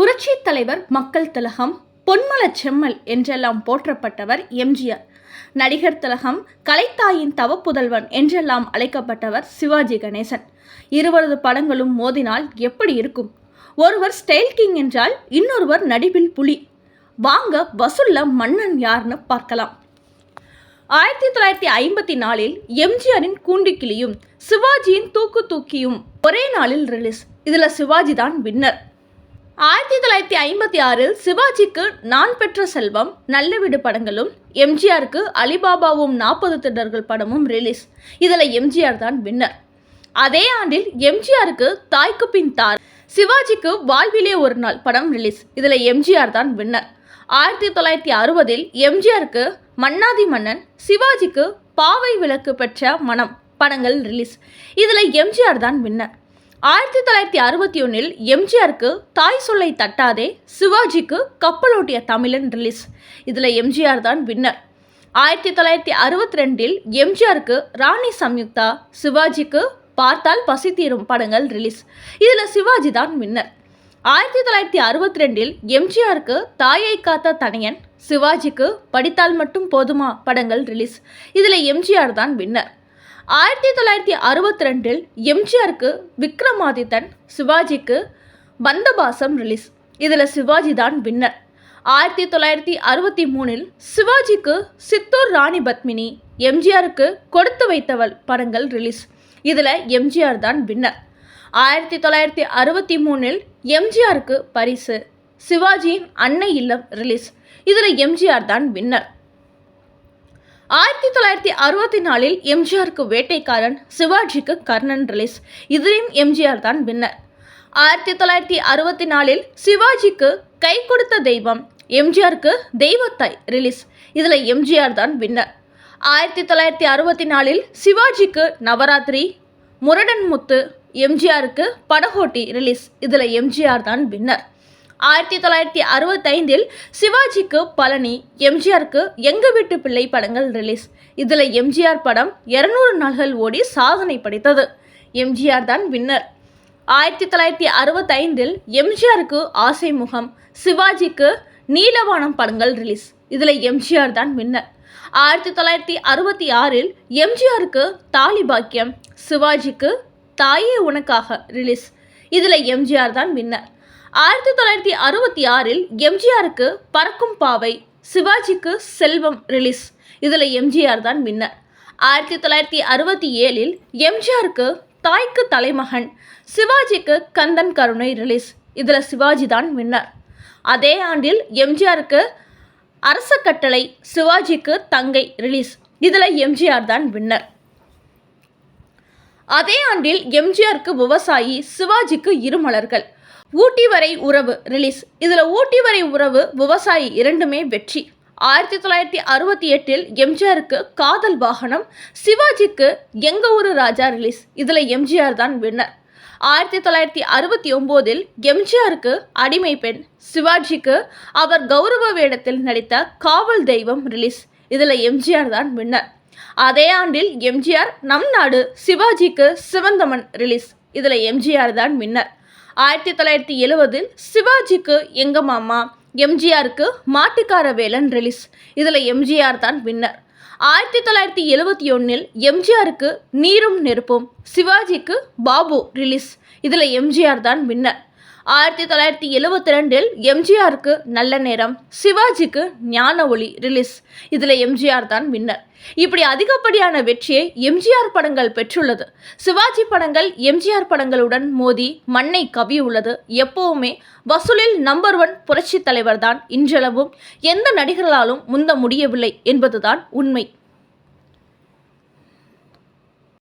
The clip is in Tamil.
புரட்சி தலைவர், மக்கள் திலகம், பொன்மலச் செம்மல் என்றெல்லாம் போற்றப்பட்டவர் எம்ஜிஆர். நடிகர் திலகம், கலைத்தாயின் தவப்புதல்வன் என்றெல்லாம் அழைக்கப்பட்டவர் சிவாஜி கணேசன். இருவரது படங்களும் மோதினால் எப்படி இருக்கும்? ஒருவர் ஸ்டைல் கிங் என்றால் இன்னொருவர் நடிப்பில் புலி. வாங்க வசூல்ல மன்னன் யார்னு பார்க்கலாம். 1954 எம்ஜிஆரின் கூண்டுக்கிளியும் சிவாஜியின் தூக்கு தூக்கியும் ஒரே நாளில் ரிலீஸ். இதில் சிவாஜி தான் வின்னர். 1956 சிவாஜிக்கு நான் பெற்ற செல்வம், நல்ல வீடு படங்களும், எம்ஜிஆருக்கு அலிபாபாவும் 40 திருடர்கள் படமும் ரிலீஸ். இதில் எம்ஜிஆர் தான் வின்னர். அதே ஆண்டில் எம்ஜிஆருக்கு தாய்க்கு பின் தார், சிவாஜிக்கு வாழ்விலே ஒரு நாள் படம் ரிலீஸ். இதில் எம்ஜிஆர் தான் வின்னர். 1960 எம்ஜிஆருக்கு மன்னாதி மன்னன், சிவாஜிக்கு பாவை விளக்கு பெற்ற மனம் படங்கள் ரிலீஸ். இதில் எம்ஜிஆர் தான் வின்னர். 1961 எம்ஜிஆருக்கு தாய் சொல்லை தட்டாதே, சிவாஜிக்கு கப்பலோட்டிய தமிழன் ரிலீஸ். இதில் எம்ஜிஆர் தான் வின்னர். 1962 எம்ஜிஆருக்கு ராணி சம்யுக்தா, சிவாஜிக்கு பார்த்தால் பசி தீரும் படங்கள் ரிலீஸ். இதில் சிவாஜி தான் வின்னர். 1962 எம்ஜிஆருக்கு தாயை காத்த தனையன், சிவாஜிக்கு படித்தால் மட்டும் போதுமா படங்கள் ரிலீஸ். இதில் எம்ஜிஆர் தான் வின்னர். 1962 எம்ஜிஆருக்கு விக்ரமாதித்தன், சிவாஜிக்கு பந்தபாசம் ரிலீஸ். இதில் சிவாஜி தான் வின்னர். 1963 சிவாஜிக்கு சித்தூர் ராணி பத்மினி, எம்ஜிஆருக்கு கொடுத்து வைத்தவள் படங்கள் ரிலீஸ். இதில் எம்ஜிஆர் தான் வின்னர். 1963 எம்ஜிஆருக்கு பரிசு, சிவாஜியின் அன்னை இல்லம் ரிலீஸ். இதில் எம்ஜிஆர் தான் வின்னர். 1964 எம்ஜிஆருக்கு வேட்டைக்காரன், சிவாஜிக்கு கர்ணன் ரிலீஸ். இதிலும் எம்ஜிஆர் தான் வின்னர். 1964 சிவாஜிக்கு கை கொடுத்த தெய்வம், எம்ஜிஆருக்கு தெய்வத்தாய் ரிலீஸ். இதில் எம்ஜிஆர் தான் வின்னர். 1964 சிவாஜிக்கு நவராத்திரி, முரடன் முத்து, எம்ஜிஆருக்கு படகோட்டி ரிலீஸ். இதில் எம்ஜிஆர் தான் வின்னர். 1965 சிவாஜிக்கு பழனி, எம்ஜிஆருக்கு எங்க வீட்டு பிள்ளை படங்கள் ரிலீஸ். இதில் எம்ஜிஆர் படம் 200 நாள்கள் ஓடி சாதனை படைத்தது. எம்ஜிஆர் தான் வின்னர். 1965 எம்ஜிஆருக்கு ஆசை முகம், சிவாஜிக்கு நீலவானம் படங்கள் ரிலீஸ். இதில் எம்ஜிஆர் தான் வின்னர். 1966 எம்ஜிஆருக்கு தாலி பாக்கியம், சிவாஜிக்கு தாயே உனக்காக ரிலீஸ். இதில் எம்ஜிஆர் தான் வின்னர். 1966 எம்ஜிஆருக்கு பறக்கும் பாவை, சிவாஜிக்கு செல்வம் ரிலீஸ். இதில் எம்ஜிஆர் தான் வின்னர். 1967 எம்ஜிஆருக்கு தாய்க்கு தலைமகன், சிவாஜிக்கு கந்தன் கருணை ரிலீஸ். இதில் சிவாஜி தான் வின்னர். அதே ஆண்டில் எம்ஜிஆருக்கு அரச கட்டளை, சிவாஜிக்கு தங்கை ரிலீஸ். இதில் எம்ஜிஆர் தான் வின்னர். அதே ஆண்டில் எம்ஜிஆருக்கு விவசாயி, சிவாஜிக்கு இருமலர்கள், ஊட்டி வரை உறவு ரிலீஸ். இதில் ஊட்டி வரை உறவு, விவசாயி இரண்டுமே வெற்றி. 1968 எம்ஜிஆருக்கு காதல் வாகனம், சிவாஜிக்கு எங்க ஊரு ராஜா ரிலீஸ். இதில் எம்ஜிஆர் தான் வின்னர். 1969 எம்ஜிஆருக்கு அடிமை பெண், சிவாஜிக்கு அவர் கௌரவ வேடத்தில் நடித்த காவல் தெய்வம் ரிலீஸ். இதில் எம்ஜிஆர் தான் வின்னர். அதே ஆண்டில் எம்ஜிஆர் நம் நாடு, சிவாஜிக்கு சிவந்தமன் ரிலீஸ். இதில் எம்ஜிஆர் தான் வின்னர். 1970 சிவாஜிக்கு எங்க மாமா, எம்ஜிஆருக்கு மாட்டுக்கார வேலன் ரிலீஸ். இதில் எம்ஜிஆர் தான் வின்னர். 1971 எம்ஜிஆருக்கு நீரும் நெருப்பும், சிவாஜிக்கு பாபு ரிலீஸ். இதில் எம்ஜிஆர் தான் வின்னர். 1972 எம்ஜிஆருக்கு நல்ல நேரம், சிவாஜிக்கு ஞான ஒளி ரிலீஸ். இதில் எம்ஜிஆர் தான் வின்னர். இப்படி அதிகப்படியான வெற்றியை எம்ஜிஆர் படங்கள் பெற்றுள்ளது. சிவாஜி படங்கள் எம்ஜிஆர் படங்களுடன் மோதி மண்ணை கவியுள்ளது. எப்பவுமே வசூலில் நம்பர் 1 புரட்சி தலைவர் தான். இன்றளவும் எந்த நடிகர்களாலும் முந்த முடியவில்லை என்பதுதான் உண்மை.